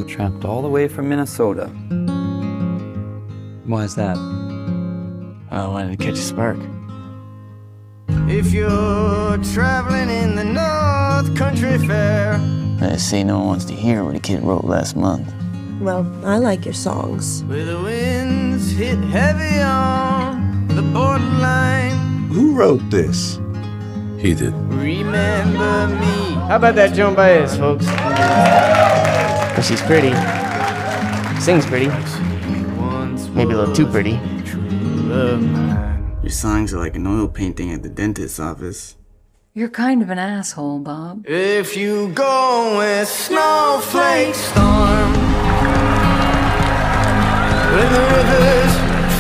trapped all the way from Minnesota. Why is that? I wanted to catch a spark. If you're traveling in the North Country Fair, I say no one wants to hear what a kid wrote last month. Well, I like your songs. where the winds hit heavy on the borderline, Who wrote this? He did. remember me. How about that Joan Baez, folks? But she's pretty. Sings pretty. Maybe a little too pretty. Your songs are like an oil painting at the dentist's office. You're kind of an asshole, Bob. If you go with snowflake storm, when the rivers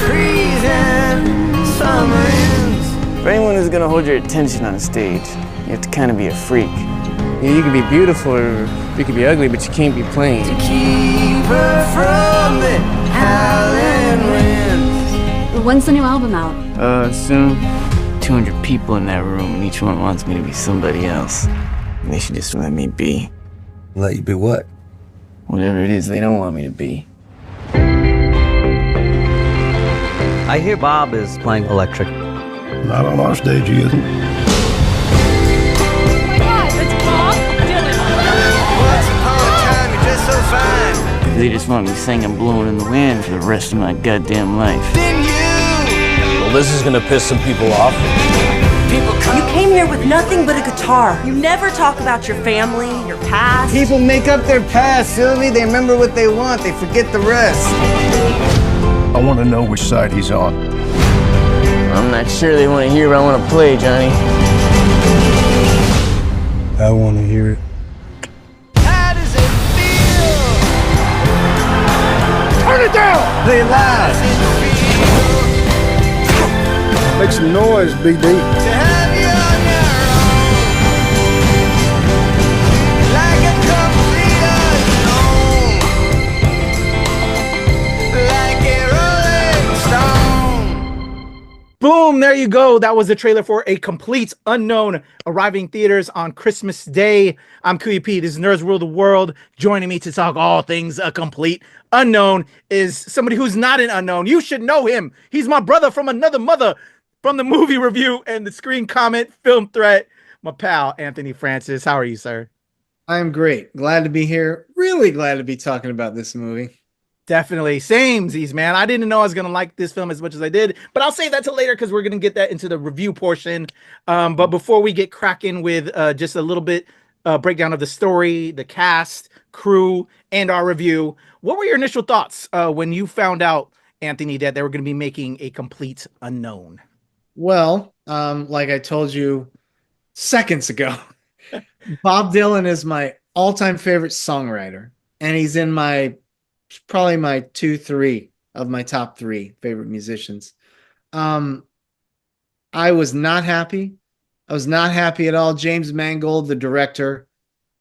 freeze and summer ends. For anyone who's gonna hold your attention on stage, you have to kind of be a freak. You can be beautiful or you can be ugly, but you can't be plain. To keep her from the howling winds. When's the new album out? Soon. 200 people in that room, and each one wants me to be somebody else. And they should just let me be. Let you be what? Whatever it is they don't want me to be. I hear Bob is playing electric. Not on our stage, he isn't. Oh my God, it's Bob Dylan. Once upon a time, you're just so fine. They just want me singing Blowing in the Wind for the rest of my goddamn life. Then you, Well, this is gonna piss some people off. people come. You came here with nothing but a guitar. You never talk about your family, your past. People make up their past, Sylvie. They remember what they want. They forget the rest. I want to know which side he's on. I'm not sure they want to hear what I want to play, Johnny. I want to hear it. How does it feel? Turn it down! Play it loud. Make some noise, BD. To have you on your own, like a complete unknown, like a rolling stone. Boom, there you go. That was the trailer for A Complete Unknown, arriving theaters on Christmas Day. I'm Kuya P. This is Nerds Rule the World. Joining me to talk all things A Complete Unknown is somebody who's not an unknown. You should know him. He's my brother from another mother, from the movie review and the screen comment film threat, my pal, Anthony Francis. How are you, sir? I'm great. Glad to be here. Really glad to be talking about this movie. Definitely. Samesies, man. I didn't know I was going to like this film as much as I did, but I'll save that till later because we're going to get that into the review portion. But before we get cracking with just a little bit breakdown of the story, the cast, crew, and our review, what were your initial thoughts when you found out, Anthony, that they were going to be making A Complete Unknown? Well, like I told you seconds ago, Bob Dylan is my all-time favorite songwriter, and he's in probably my 2-3 of my top 3 favorite musicians. I was not happy. I was not happy at all. James Mangold, the director,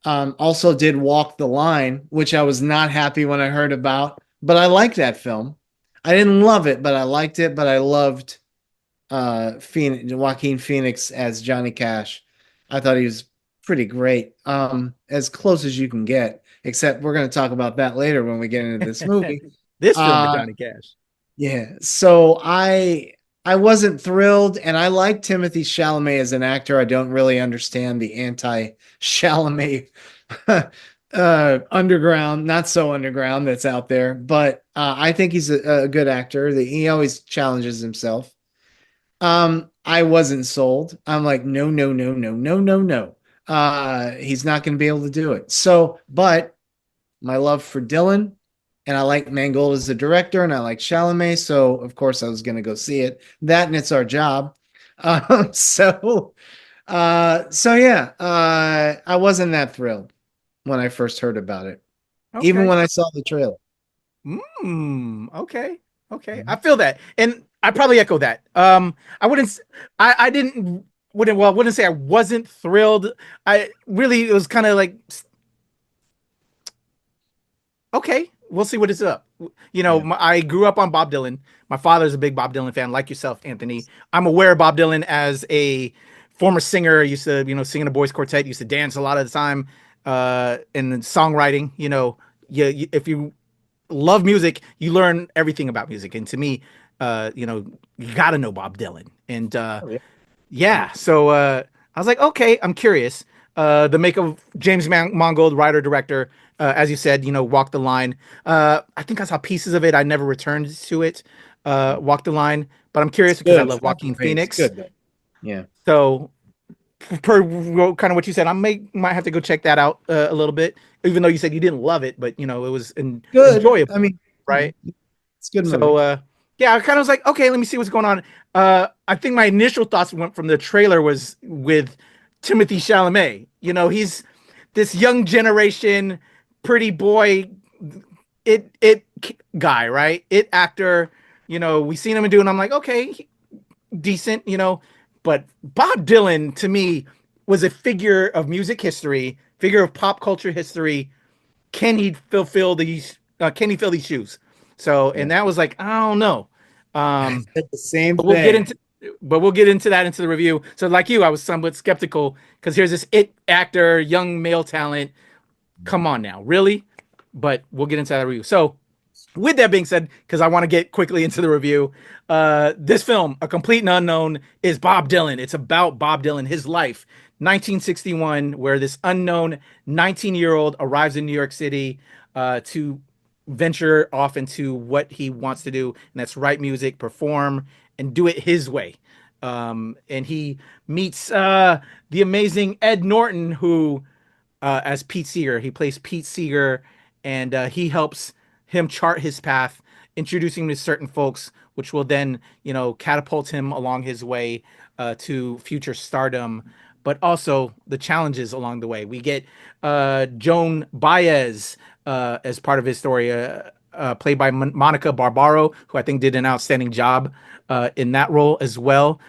also did Walk the Line, which I was not happy when I heard about, but I liked that film. I didn't love it, but I liked it, but I loved Joaquin Phoenix as Johnny Cash. I thought he was pretty great, as close as you can get, except we're going to talk about that later when we get into this movie. This film with Johnny Cash. Yeah, so I wasn't thrilled, and I like Timothée Chalamet as an actor. I don't really understand the anti-Chalamet underground, not so underground that's out there, but I think he's a good actor. He always challenges himself. I wasn't sold. I'm like, no. He's not going to be able to do it. So, but my love for Dylan, and I like Mangold as a director, and I like Chalamet, so of course I was going to go see it. That and It's Our Job. So yeah, I wasn't that thrilled when I first heard about it, even when I saw the trailer. Okay. I feel that, and I probably echo that. I wouldn't say I wasn't thrilled. It was kind of like, okay, we'll see what it's up. I grew up on Bob Dylan. My father's a big Bob Dylan fan, like yourself, Anthony. I'm aware of Bob Dylan as a former singer. I used to, sing in a boys quartet, used to dance a lot of the time, and then songwriting, if you love music, you learn everything about music. And to me, you got to know Bob Dylan. And yeah, so I was like, okay, I'm curious. The make of James Mangold, writer director, as you said, Walk the Line. I think I saw pieces of it. I never returned to it. Walk the Line, but I'm curious because I Good. love Joaquin It's great. Phoenix. It's good though. Yeah. So per kind of what you said, might have to go check that out a little bit. Even though you said you didn't love it, but it was Good. enjoyable. I mean, right? it's a good movie. So yeah, I kind of was like, okay, let me see what's going on. I think my initial thoughts went from the trailer was with Timothée Chalamet. He's this young generation pretty boy, it guy, right? It actor. We seen him doing. I'm like, okay, decent. But Bob Dylan to me was a figure of music history, figure of pop culture history. Can he fulfill these? Can he fill these shoes? So, and that was like, I don't know. The same but thing. We'll get into that into the review. So, like you, I was somewhat skeptical because here's this actor, young male talent. Come on now, really? But we'll get into that review. So, with that being said, because I want to get quickly into the review, this film, A Complete and Unknown, is Bob Dylan. It's about Bob Dylan, his life, 1961, where this unknown 19-year-old arrives in New York City to venture off into what he wants to do, and that's write music, perform, and do it his way. And he meets the amazing Ed Norton, who, as Pete Seeger, he plays Pete Seeger, and he helps him chart his path, introducing him to certain folks, which will then, catapult him along his way to future stardom, but also the challenges along the way. We get Joan Baez as part of his story, played by Monica Barbaro, who I think did an outstanding job in that role as well.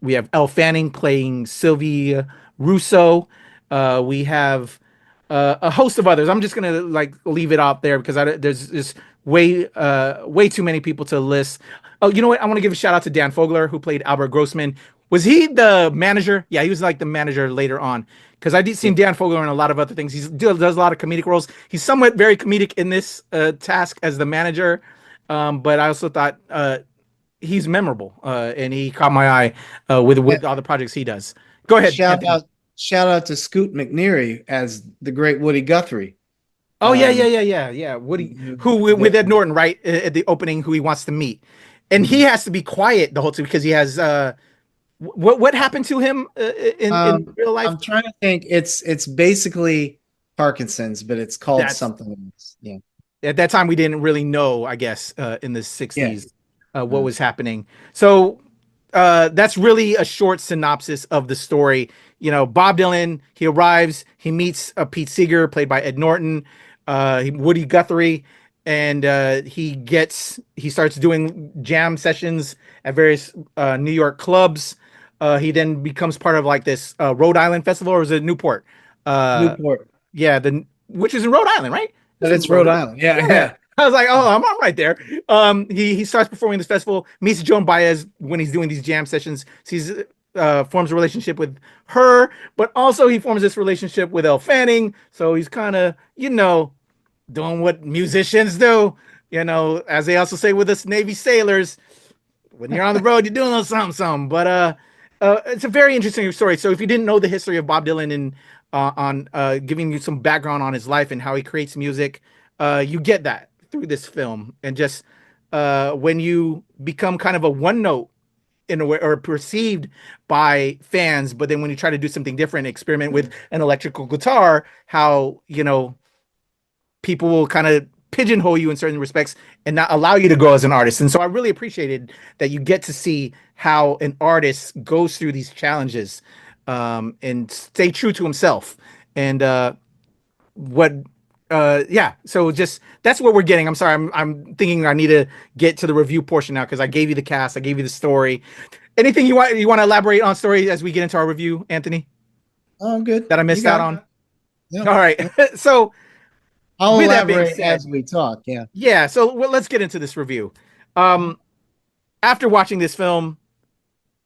We have Elle Fanning playing Sylvia Russo. We have a host of others. I'm just gonna leave it out there because there's way too many people to list. Oh, you know what? I want to give a shout out to Dan Fogler, who played Albert Grossman. Was he the manager? Yeah, he was like the manager later on. Because I did see Dan Fogler in a lot of other things. He does a lot of comedic roles. He's somewhat very comedic in this task as the manager. But I also thought he's memorable, and he caught my eye with all the projects he does. Go ahead. Shout out to Scoot McNairy as the great Woody Guthrie. Oh yeah. Woody, who with Ed Norton, right at the opening, who he wants to meet, and he has to be quiet the whole time because he has what happened to him in real life? I'm trying to think. It's basically Parkinson's, but it's called something else. Yeah. At that time, we didn't really know, I guess, in the 60s, what was happening. So that's really a short synopsis of the story. Bob Dylan, he arrives, he meets Pete Seeger, played by Ed Norton, Woody Guthrie, and he starts doing jam sessions at various New York clubs. He then becomes part of this Rhode Island festival, or was it Newport? Newport. Yeah, which is in Rhode Island, right? But it's Rhode Island. Yeah. I was like, oh, I'm right there. He starts performing this festival, meets Joan Baez when he's doing these jam sessions. He's forms a relationship with her, but also he forms this relationship with Elle Fanning. So he's kind of, doing what musicians do, as they also say with us Navy sailors, when you're on the road, you're doing a little something. But it's a very interesting story. So if you didn't know the history of Bob Dylan and on giving you some background on his life and how he creates music, you get that through this film. And just when you become kind of a one note in a way, or perceived by fans, but then when you try to do something different, experiment with an electrical guitar, how people will kind of pigeonhole you in certain respects and not allow you to grow as an artist. And so I really appreciated that you get to see how an artist goes through these challenges and stay true to himself. And so just that's what we're getting. I'm sorry, I'm thinking I need to get to the review portion now because I gave you the cast, I gave you the story. Anything you want to elaborate on story as we get into our review, Anthony? Oh, I'm good. That I missed out on? Yeah. All right. So I'll elaborate as we talk. Yeah. Yeah. So let's get into this review. After watching this film,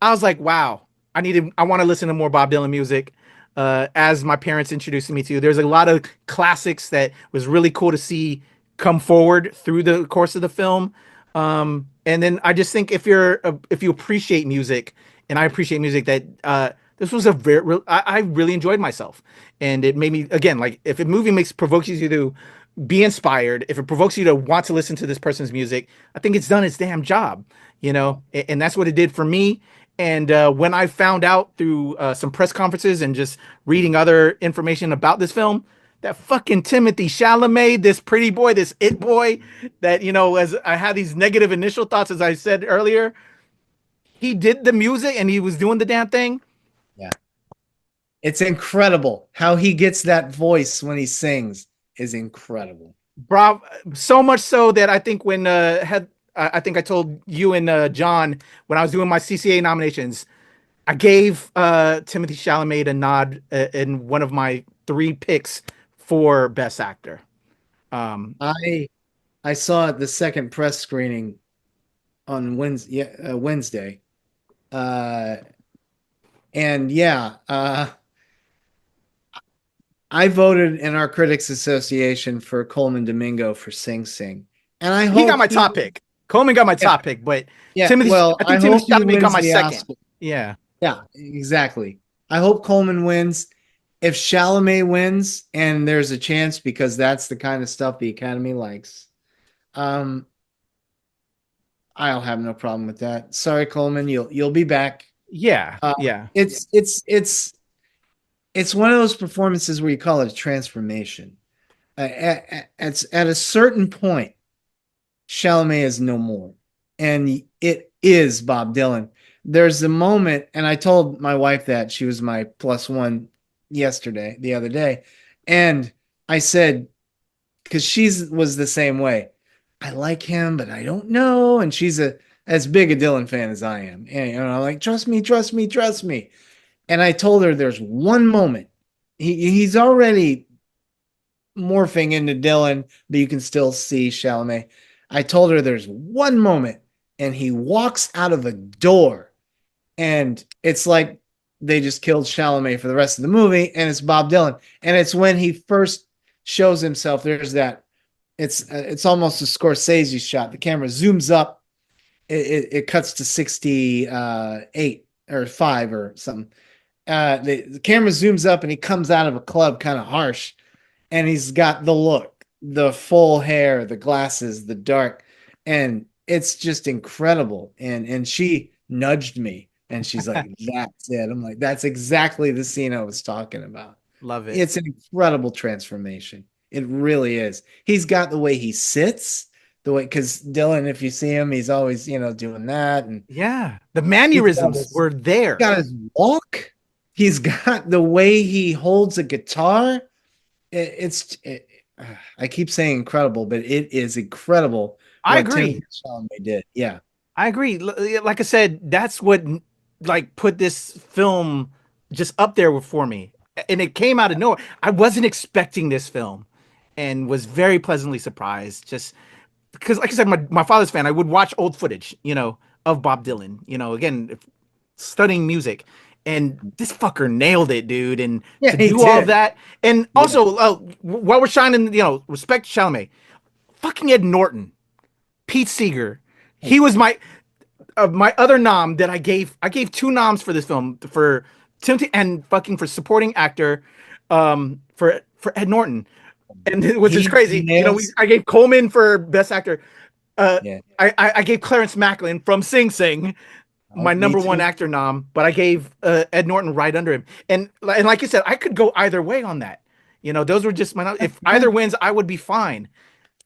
I was like, wow, I want to listen to more Bob Dylan music. as my parents introduced me to. There's a lot of classics that was really cool to see come forward through the course of the film. And then I just think if you appreciate music, and I appreciate music, that this was I really enjoyed myself, and it made me, again, like, if a movie provokes you to be inspired, if it provokes you to want to listen to this person's music, I think it's done its damn job, and that's what it did for me. And when I found out through some press conferences and just reading other information about this film, that fucking Timothée Chalamet, this pretty boy, this it boy, that, as I had these negative initial thoughts, as I said earlier, he did the music and he was doing the damn thing. Yeah. It's incredible how he gets that voice when he sings is incredible. Bro, so much so that I think when I think I told you and John when I was doing my CCA nominations, I gave Timothée Chalamet a nod in one of my 3 picks for Best Actor. I saw the second press screening on Wednesday. And yeah, I voted in our Critics Association for Coleman Domingo for Sing Sing. And I hope he got my top pick. Coleman got my top pick, but Timothée, well, I think Timothée Chalamet got my second. Oscar. Yeah, exactly. I hope Coleman wins. If Chalamet wins, and there's a chance, because that's the kind of stuff the Academy likes, I'll have no problem with that. Sorry, Coleman, you'll be back. Yeah. It's one of those performances where you call it a transformation. At a certain point, Chalamet is no more, and it is Bob Dylan. There's a moment, and I told my wife that she was my +1 the other day, and I said, because she was the same way, I like him, but I don't know, and she's as big a Dylan fan as I am, and I'm like, trust me. And I told her there's one moment. He's already morphing into Dylan, but you can still see Chalamet. I told her there's one moment, and he walks out of a door, and it's like they just killed Chalamet for the rest of the movie, and it's Bob Dylan. And it's when he first shows himself. There's that. It's almost a Scorsese shot. The camera zooms up. It cuts to 68 or 5 or something. The camera zooms up and he comes out of a club kind of harsh, and he's got the look, the full hair, the glasses, the dark, and it's just incredible. And she nudged me and she's like, that's it. I'm like, that's exactly the scene I was talking about. Love it. It's an incredible transformation. It really is. He's got the way he sits, the way, because Dylan, if you see him, he's always, doing that. And yeah, the mannerisms were there. He's got his walk. He's got the way he holds a guitar. I keep saying incredible, but it is incredible. I agree. Chalamet did. Yeah, I agree. Like I said, that's what put this film just up there for me, and it came out of nowhere. I wasn't expecting this film, and was very pleasantly surprised. Just because, like I said, my father's fan. I would watch old footage, of Bob Dylan. Again, studying music. And this fucker nailed it, dude. And to do all of that. And also, while we're shining, respect to Chalamet, fucking Ed Norton, Pete Seeger. He was my other nom that I gave 2 noms for this film, for Timothy and fucking for supporting actor, for Ed Norton. And which is crazy. I gave Coleman for best actor. I gave Clarence Macklin from Sing Sing my number 1 actor nom, but I gave Ed Norton right under him. And like you said, I could go either way on that. Those were just my. If either wins, I would be fine.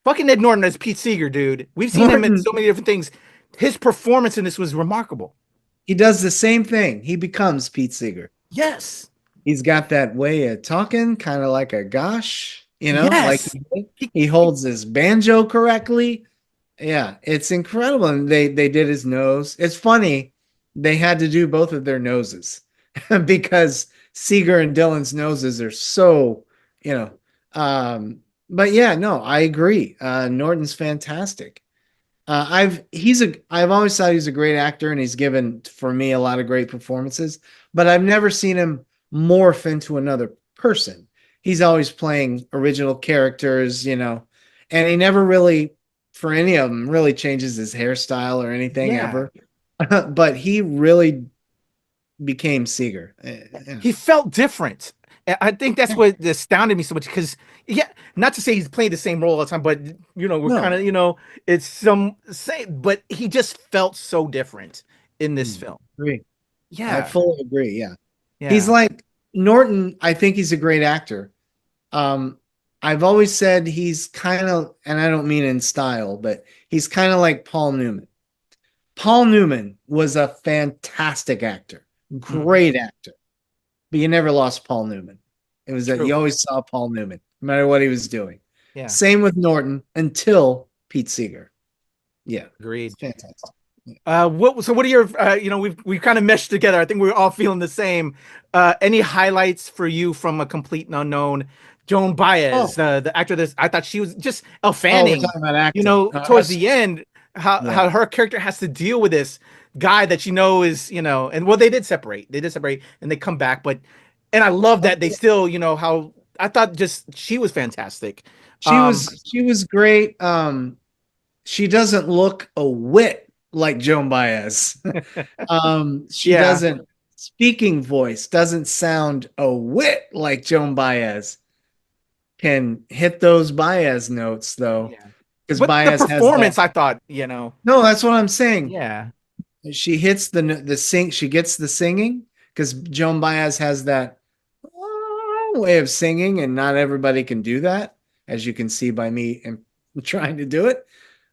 Fucking Ed Norton as Pete Seeger, dude. We've seen him in so many different things. His performance in this was remarkable. He does the same thing. He becomes Pete Seeger. Yes. He's got that way of talking, kind of like a gosh, Yes. like he holds his banjo correctly. Yeah, it's incredible. And they did his nose. It's funny. They had to do both of their noses because Seeger and Dylan's noses are so, but yeah, no, I agree. Norton's fantastic. I've always thought he's a great actor, and he's given, for me, a lot of great performances, but I've never seen him morph into another person. He's always playing original characters, and he never really, for any of them, really changes his hairstyle or anything ever. But he really became Seeger. He felt different. I think that's what astounded me so much because, not to say he's playing the same role all the time, but we're kind of, it's some same, but he just felt so different in this film. Agree. Yeah, I fully agree. Yeah. yeah. He's like Norton. I think he's a great actor. I've always said he's kind of, and I don't mean in style, but he's kind of like Paul Newman. Paul Newman was a fantastic actor, great actor, but you never lost Paul Newman. It was that you always saw Paul Newman, no matter what he was doing. Yeah. Same with Norton until Pete Seeger. Yeah. Agreed. It's fantastic. What are your we've kind of meshed together. I think we're all feeling the same. Any highlights for you from A Complete and Unknown? Joan Baez, the actor I thought she was just Elle Fanning. We're talking about acting. Towards the end, how her character has to deal with this guy that is, and they did separate. And they come back, and I love that they still, how I thought just she was fantastic. She was great. She doesn't look a whit like Joan Baez. She doesn't, speaking voice doesn't sound a whit like Joan Baez. Can hit those Baez notes though. Because Baez the performance, I thought, No, that's what I'm saying. Yeah. She hits the sing, she gets the singing because Joan Baez has that way of singing, and not everybody can do that, as you can see by me and trying to do it.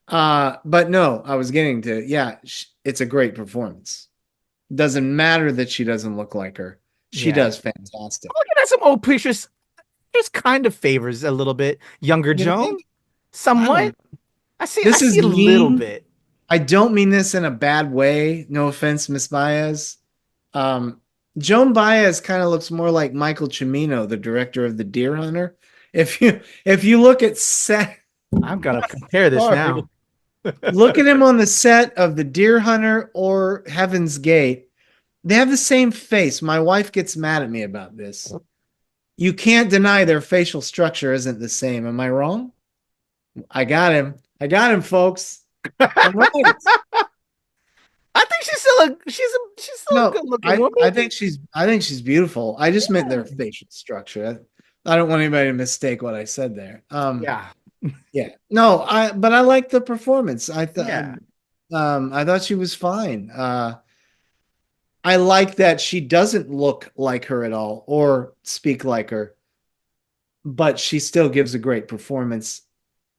But no, I was getting to, it's a great performance. Doesn't matter that she doesn't look like her. She does fantastic. Looking at some old pictures, just kind of favors a little bit younger Joan. Somewhat. I see a little bit. I don't mean this in a bad way. No offense, Miss Baez. Joan Baez kind of looks more like Michael Cimino, the director of The Deer Hunter. If you look at set, I'm gonna compare this now. Look at him on the set of The Deer Hunter or Heaven's Gate. They have the same face. My wife gets mad at me about this. You can't deny their facial structure isn't the same. Am I wrong? I got him, folks. I'm right. I think she's still a good looking woman. I think she's beautiful. I just meant their facial structure. I don't want anybody to mistake what I said there. Yeah. No, but I like the performance. I thought she was fine. I like that she doesn't look like her at all or speak like her, but she still gives a great performance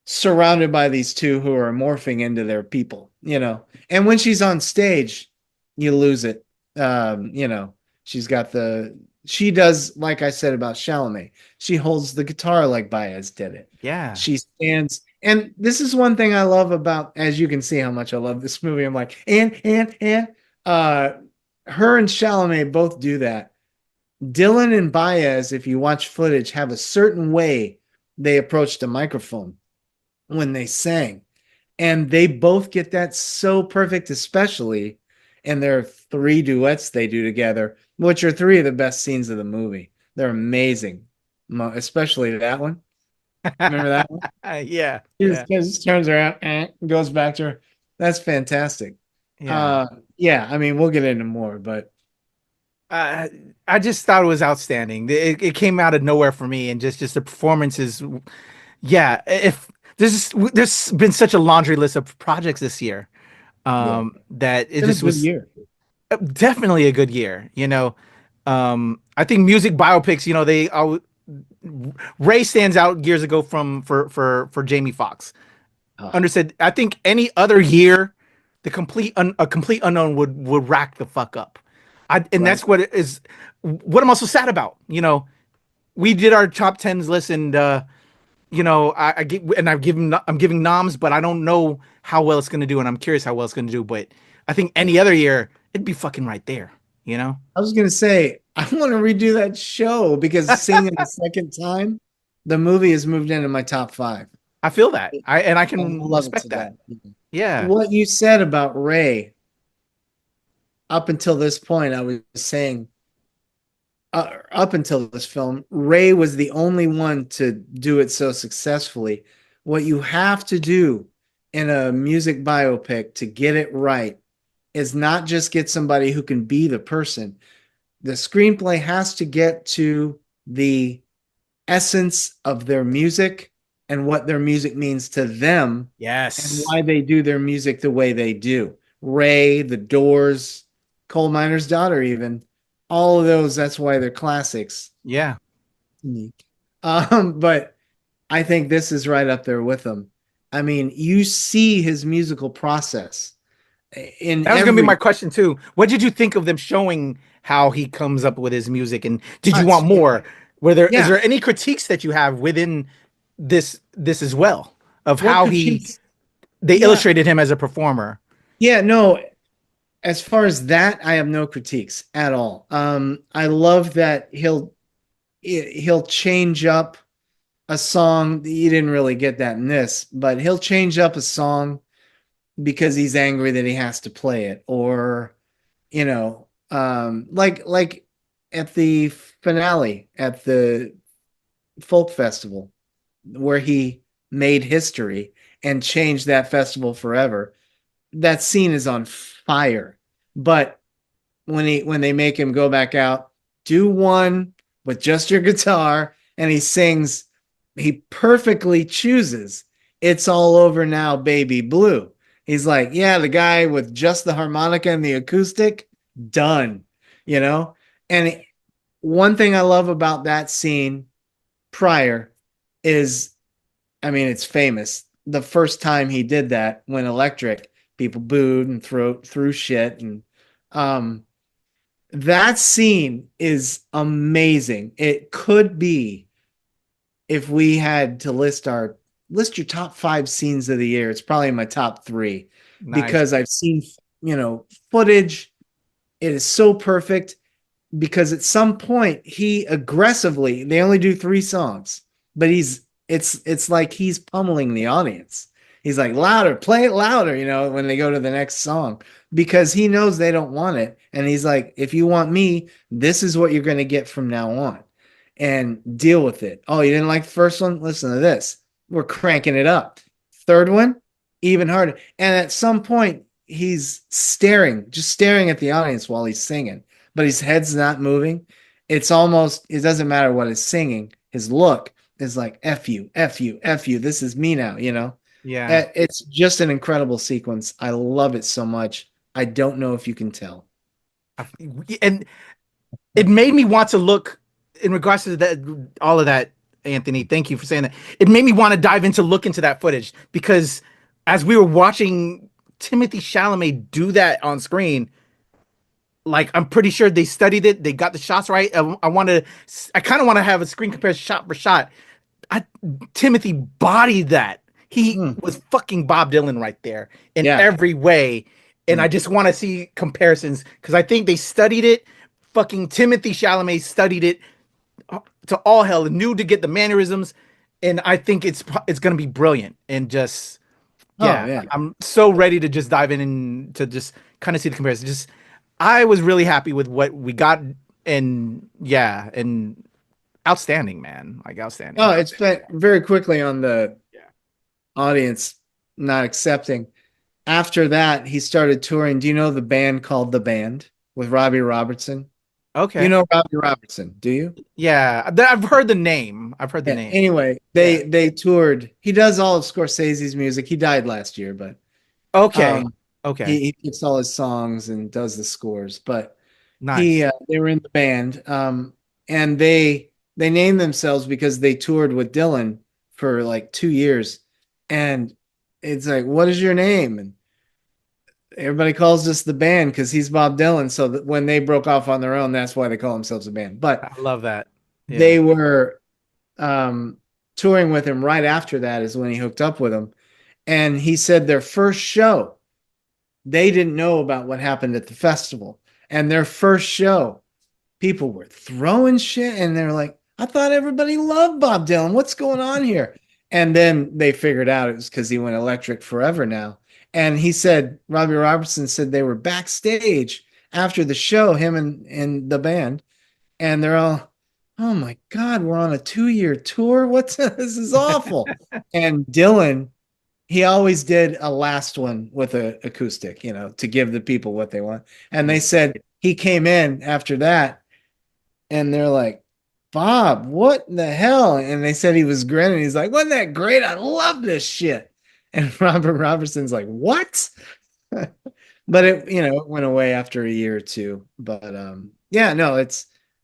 surrounded by these two who are morphing into their people, and when she's on stage, you lose it. She does, like I said about Chalamet, she holds the guitar like Baez did it. Yeah. She stands. And this is one thing I love about, as you can see how much I love this movie. I'm like, her and Chalamet both do that. Dylan and Baez, if you watch footage, have a certain way they approach the microphone when they sang. And they both get that so perfect, especially in their 3 duets they do together, which are 3 of the best scenes of the movie. They're amazing, especially that one. Remember that one? Yeah. Just turns around, goes back to her. That's fantastic. Yeah. I mean, we'll get into more, but I just thought it was outstanding. It came out of nowhere for me, and just the performances. Yeah, if there's been such a laundry list of projects this year, that it just was definitely a good year. I think music biopics. Ray stands out years ago for Jamie Foxx. Understood. I think any other year, a complete unknown would rack the fuck up. That's what it is. What I'm also sad about. We did our top 10s list, and I'm giving noms, but I don't know how well it's gonna do, and I'm curious how well it's gonna do. But I think any other year, it'd be fucking right there. I was gonna say I want to redo that show because seeing it a second time, the movie has moved into my top 5. I feel that. I can respect that. Yeah. What you said about Ray, up until this point, I was saying up until this film, Ray was the only one to do it so successfully. What you have to do in a music biopic to get it right is not just get somebody who can be the person. The screenplay has to get to the essence of their music and what their music means to them. Yes. And why they do their music the way they do. Ray, The Doors, Coal Miner's Daughter, even. All of those, that's why they're classics. Yeah. Unique. But I think this is right up there with them. I mean, you see his musical process. That was gonna be my question too. What did you think of them showing how he comes up with his music, and did you want more? Is there any critiques that you have within this as well of how they illustrated him as a performer? Yeah, no. As far as that, I have no critiques at all. I love that he'll change up a song. You didn't really get that in this, but he'll change up a song because he's angry that he has to play it, or like at the finale at the folk festival where he made history and changed that festival forever. That scene is on fire. But when they make him go back out, do one with just your guitar, and he sings, he perfectly chooses "It's All Over Now, Baby Blue." He's like, yeah, the guy with just the harmonica and the acoustic, done, And one thing I love about that scene prior is, I mean, it's famous. The first time he did that, when electric, people booed and threw shit. And that scene is amazing. It could be, if we had to list your top 5 scenes of the year, it's probably in my top 3. Nice. Because I've seen, footage. It is so perfect because at some point he aggressively, they only do 3 songs, but it's like he's pummeling the audience. He's like, louder, play it louder, when they go to the next song, because he knows they don't want it. And he's like, if you want me, this is what you're going to get from now on, and deal with it. Oh, you didn't like the first one? Listen to this. We're cranking it up. Third one, even harder. And at some point, he's just staring at the audience while he's singing, but his head's not moving. It doesn't matter what he's singing. His look is like, F you, F you, F you. This is me now, Yeah. It's just an incredible sequence. I love it so much. I don't know if you can tell. And it made me want to look, in regards to that, all of that, Anthony, thank you for saying that. It made me want to look into that footage, because as we were watching Timothée Chalamet do that on screen, like, I'm pretty sure they studied it. They got the shots right. I kind of want to have a screen comparison shot for shot. Timothy bodied that. He was fucking Bob Dylan right there in every way. And I just want to see comparisons, because I think they studied it. Fucking Timothée Chalamet studied it to all hell and knew to get the mannerisms. And I think it's going to be brilliant. And just, I'm so ready to just dive in and to just kind of see the comparison. I was really happy with what we got. And outstanding, man. Like, outstanding. Oh, it's been very quickly on the audience not accepting. After that, he started touring. Do you know the band called The Band with Robbie Robertson? Okay. You know Robbie Robertson, do you? Yeah, I've heard the name. Name. Anyway, they toured. He does all of Scorsese's music. He died last year, but okay. He picks all his songs and does the scores. But nice. They were in the band, and they named themselves because they toured with Dylan for like 2 years, and it's like, what is your name? And everybody calls us the band because he's Bob Dylan. So that when they broke off on their own, that's why they call themselves a band. But I love that. Yeah. They were touring with him right after that is when he hooked up with him. And he said their first show, they didn't know about what happened at the festival. And their first show, people were throwing shit. And they're like, I thought everybody loved Bob Dylan. What's going on here? And then they figured out it was because he went electric forever now. And he said, Robbie Robertson said they were backstage after the show, him and the band, and they're all, "Oh my God, we're on a 2-year tour. What's this is awful." And Dylan, he always did a last one with a acoustic, to give the people what they want. And they said he came in after that, and they're like, "Bob, what the hell?" And they said he was grinning. He's like, "Wasn't that great? I love this shit." And Robert Robertson's like, "What?" But it went away after a year or two. But yeah, no,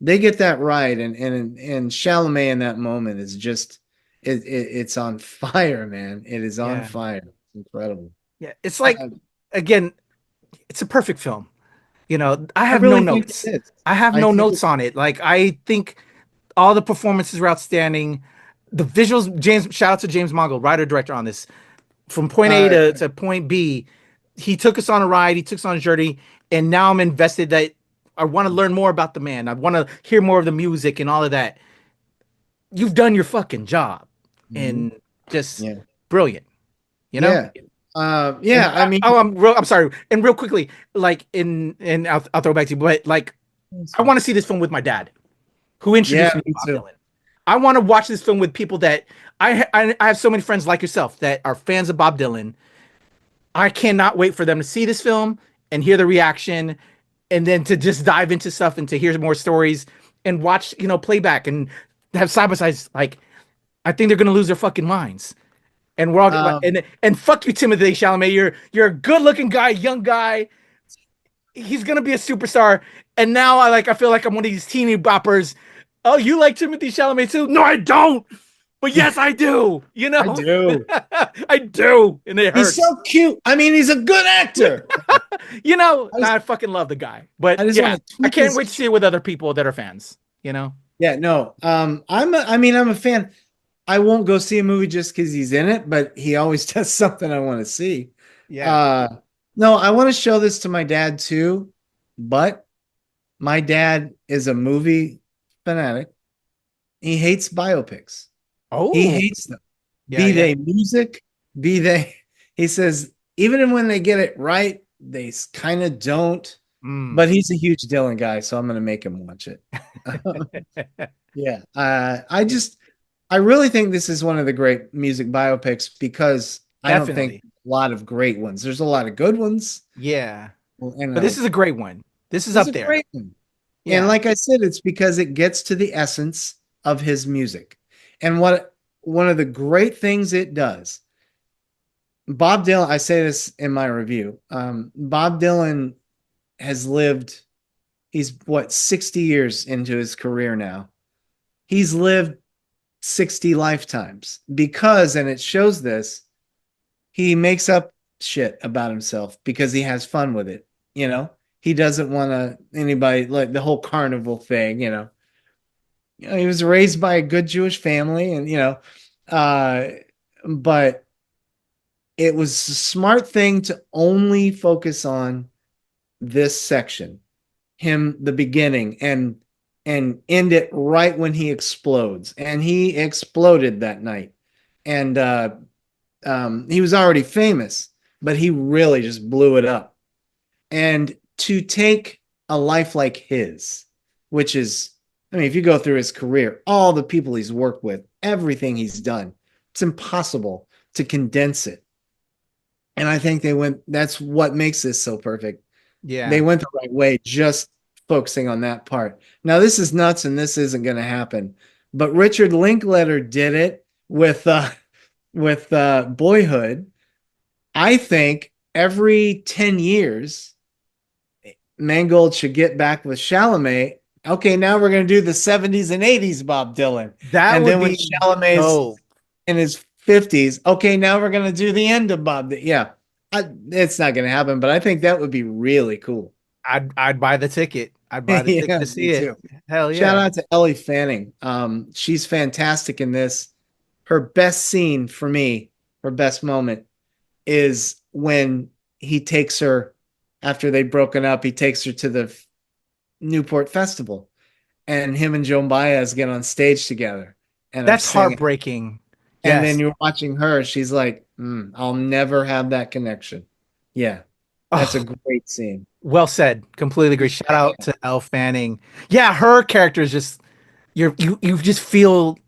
they get that right, and Chalamet in that moment is just it's on fire, man. It is on fire. It's incredible. Yeah, it's like, again, it's a perfect film. I have really no think notes. it is. I have I no think notes on it. Like, I think all the performances were outstanding. The visuals, shout out to James Mangold, writer director on this. From point A to point B, he took us on a ride. He took us on a journey, and now I'm invested. That I want to learn more about the man. I want to hear more of the music and all of that. You've done your fucking job, and just brilliant. Yeah. Yeah. I mean, I'm sorry. And real quickly, like I'll throw it back to you, but like, I want to see this film with my dad, who introduced me to Bob Dylan. I want to watch this film with people that I have so many friends like yourself that are fans of Bob Dylan. I cannot wait for them to see this film and hear the reaction, and then to just dive into stuff and to hear more stories and watch, playback and have side by sides. Like, I think they're gonna lose their fucking minds. And we're all and fuck you, Timothée Chalamet. You're a good looking guy, young guy. He's gonna be a superstar. And now I feel like I'm one of these teeny boppers. Oh, you like Timothée Chalamet too? No, I don't. But yes, I do. I do. I do. And it hurts. He's so cute. I mean, he's a good actor. I fucking love the guy. But I can't wait to see it with other people that are fans. Yeah, no. I'm a fan. I won't go see a movie just because he's in it, but he always does something I want to see. Yeah. No, I want to show this to my dad too, but my dad is a movie fanatic. He hates biopics. Oh, he hates them. Be they music, he says, even when they get it right, they kind of don't. But he's a huge Dylan guy, so I'm going to make him watch it. Yeah. I really think this is one of the great music biopics because I don't think a lot of great ones. There's a lot of good ones. Yeah. But this is a great one. This is up there. Great one. Yeah. And like I said, it's because it gets to the essence of his music. And one of the great things it does, Bob Dylan, I say this in my review, Bob Dylan has lived, he's 60 years into his career now. He's lived 60 lifetimes because, and it shows this, he makes up shit about himself because he has fun with it. He doesn't want anybody, like the whole carnival thing, he was raised by a good Jewish family and, but it was a smart thing to only focus on this section, the beginning, and end it right when he explodes. And he exploded that night. And he was already famous, but he really just blew it up. And to take a life like his, which is, if you go through his career, all the people he's worked with, everything he's done, it's impossible to condense it. And I think that's what makes this so perfect. Yeah. They went the right way, just focusing on that part. Now, this is nuts and this isn't going to happen. But Richard Linklater did it with Boyhood. I think every 10 years, Mangold should get back with Chalamet. Okay, now we're going to do the 70s and 80s Bob Dylan. And then when Chalamet's in his 50s, okay, now we're going to do the end of Bob. Yeah, it's not going to happen, but I think that would be really cool. I'd buy the ticket. I'd buy the ticket to see it. Too. Hell yeah. Shout out to Ellie Fanning. She's fantastic in this. Her best scene for me, her best moment is when he takes her, after they've broken up, he takes her to the Newport Festival and him and Joan Baez get on stage together. And that's heartbreaking. And then you're watching her. She's like, I'll never have that connection. Yeah. That's a Oh, great scene. well said. Completely agree. Shout out to Elle Fanning. Yeah, her character is just you just feel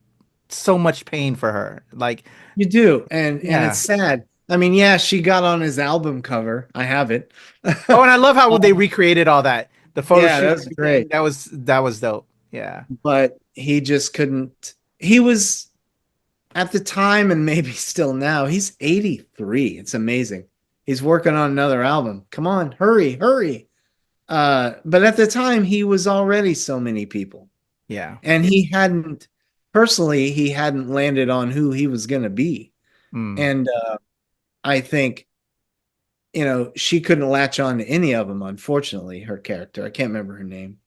so much pain for her. Like, You do, and it's yeah. sad. I mean, yeah, she got on his album cover. I have it. Oh, and I love how they recreated all that. The photo Yeah, shoot, that's everything. great. That was dope. Yeah. But he just couldn't. He was at the time, and maybe still now. He's 83. It's amazing. He's working on another album. Come on, hurry, hurry. But at the time, he was already so many people, Yeah. and he hadn't personally. He hadn't landed on who he was going to be, Mm, and I think she couldn't latch on to any of them. Unfortunately, her character. I can't remember her name,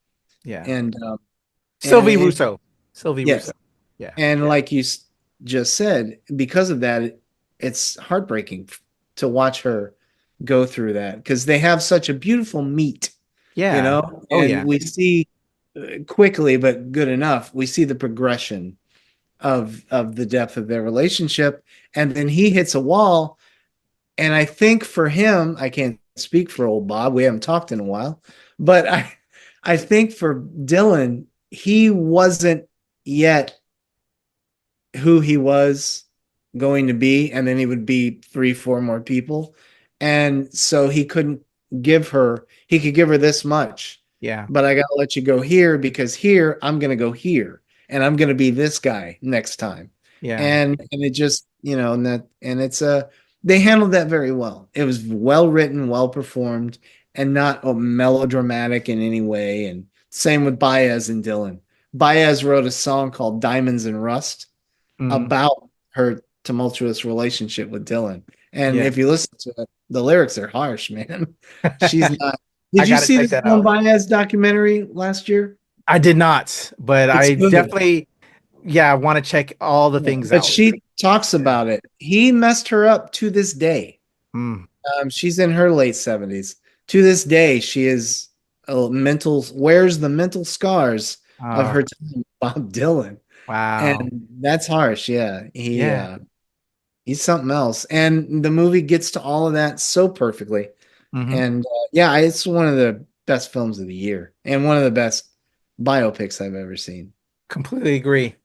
yeah. and Sylvie and Russo. Sylvie yes, Russo. Yeah. and like you just said, because of that, it's heartbreaking to watch her go through that because they have such a beautiful meet, Yeah. Oh and yeah. we see quickly, but good enough. We see the progression of the depth of their relationship, and then he hits a wall. And I think for him, I can't speak for old Bob. We haven't talked in a while, but I think for Dylan, he wasn't yet who he was going to be, and then he would be three, four more people. And so he couldn't he could give her this much, Yeah. but I gotta let you go here because here I'm gonna go here and I'm gonna be this guy next time. Yeah. And it just, and it's they handled that very well. It was well written, well performed, and not melodramatic in any way. And same with Baez and Dylan. Baez wrote a song called Diamonds and Rust Mhm. about her tumultuous relationship with Dylan. And Yeah. if you listen to it, the lyrics are harsh, man. She's not. I Did you gotta see check the that Dylan out. Baez documentary last year? I did not, but It's I good. definitely, yeah, I want to check all the things But out. she talks Yeah. about it. He messed her up to this day. Mm. She's in her late 70s. To this day, she is wears the mental scars of Oh, her time with Bob Dylan. wow. And that's harsh. Yeah. Yeah. He's something else. And the movie gets to all of that so perfectly. Hmm. And yeah, it's one of the best films of the year and one of the best biopics I've ever seen. Completely agree.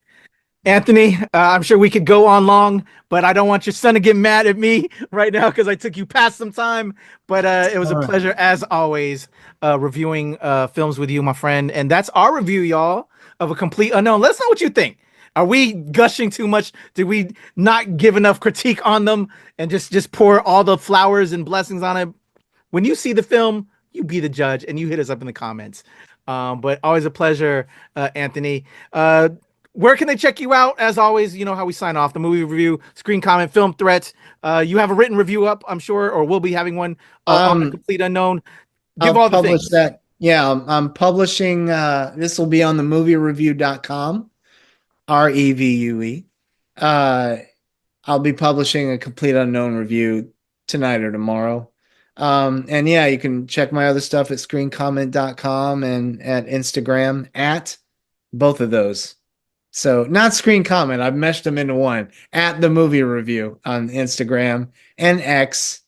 Anthony, I'm sure we could go on long, but I don't want your son to get mad at me right now because I took you past some time. But it was a All right. pleasure, as always, reviewing films with you, my friend. And that's our review, y'all, of A Complete Unknown. Let us know what you think. Are we gushing too much? Did we not give enough critique on them and just pour all the flowers and blessings on it? When you see the film, you be the judge and you hit us up in the comments. But always a pleasure, Anthony. Where can they check you out? As always, you know how we sign off: the movie review, screen comment, film threats. You have a written review up, I'm sure, or we'll be having one on The Complete Unknown. Give I'll all the publish things. that. Yeah, I'm publishing this will be on the moviereview.com, REVUE. I'll be publishing A Complete Unknown review tonight or tomorrow. And yeah, you can check my other stuff at screencomment.com and at Instagram at both of those. So not Screen Comment, I've meshed them into one at the movie review on Instagram and X.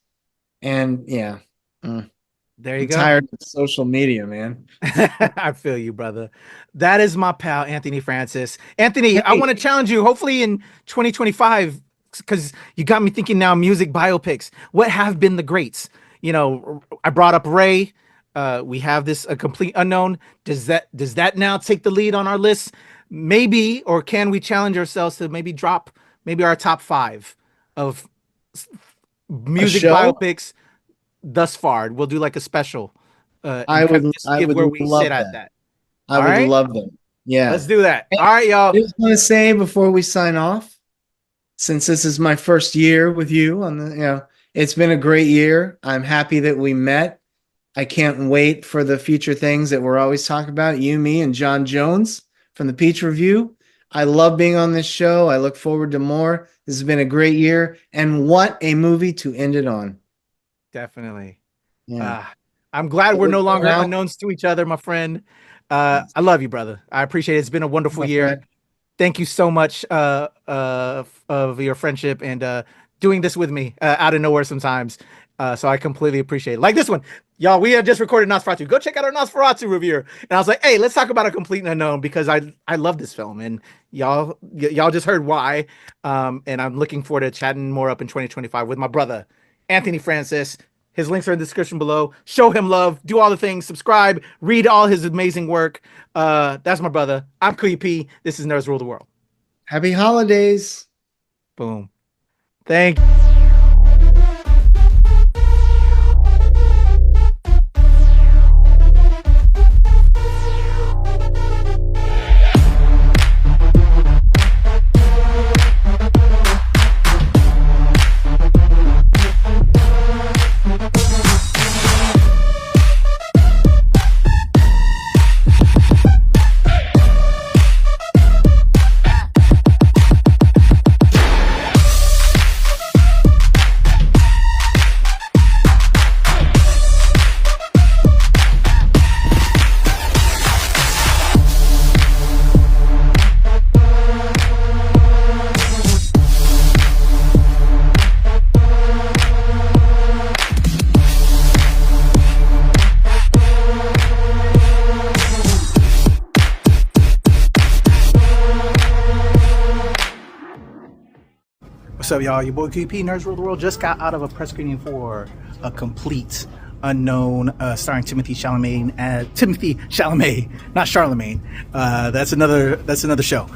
And yeah, There you I'm go. tired of social media, man. I feel you, brother. That is my pal, Anthony Francis. Anthony, I want to challenge you, hopefully in 2025, because you got me thinking now, music biopics. What have been the greats? You know, I brought up Ray. We have this A Complete Unknown. Does that now take the lead on our list? Maybe, or can we challenge ourselves to maybe drop maybe our top 5 of music show? biopics thus far? We'll do like a special. I and kind would of just give where we love sit at that. that. I All would right? love that. Yeah. Let's do that. Hey, All right, y'all. I just want to say before we sign off, since this is my first year with you on it's been a great year. I'm happy that we met. I can't wait for the future things that we're always talking about, you, me, and John Jones from the Peach Review. I love being on this show. I look forward to more. This has been a great year. And what a movie to end it on. Definitely. Yeah. I'm glad we're no longer Out. unknowns to each other, my friend. I love you, brother. I appreciate it. It's been a wonderful year. Friend. Thank you so much of your friendship, and doing this with me out of nowhere sometimes. So I completely appreciate it. Like this one, y'all. We have just recorded Nosferatu. Go check out our Nosferatu review. And I was like, hey, let's talk about A Complete and Unknown because I love this film, and y'all just heard why. And I'm looking forward to chatting more up in 2025 with my brother Anthony Francis. His links are in the description below. Show him love. Do all the things. Subscribe. Read all his amazing work. That's my brother. I'm Kuya P. This is Nerds Rule the World. Happy holidays. Boom. Thank you. What's up, y'all? Your boy QP, Nerds Rule the World, just got out of a press screening for A Complete Unknown, starring Timothée Chalamet, not Charlemagne. That's another show.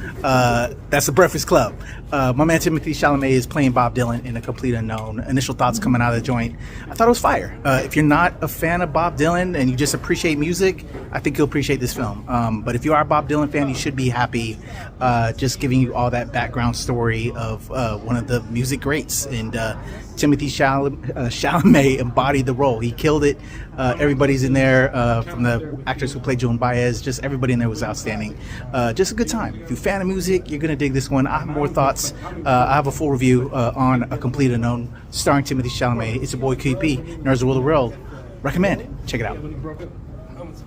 That's the Breakfast Club. My man Timothée Chalamet is playing Bob Dylan in A Complete Unknown. Initial thoughts coming out of the joint. I thought it was fire. If you're not a fan of Bob Dylan and you just appreciate music, I think you'll appreciate this film. But if you are a Bob Dylan fan, you should be happy. Just giving you all that background story of one of the music greats, and Timothée Chalamet embodied the role. He killed it. Everybody's in there, from the actors who played Joan Baez. Just everybody in there was outstanding. Just a good time. If you're a fan of music, you're gonna dig this one. I have more thoughts. I have a full review on A Complete Unknown, starring Timothée Chalamet. It's your boy KP, Nerds Rule the World. Recommend it. Check it out.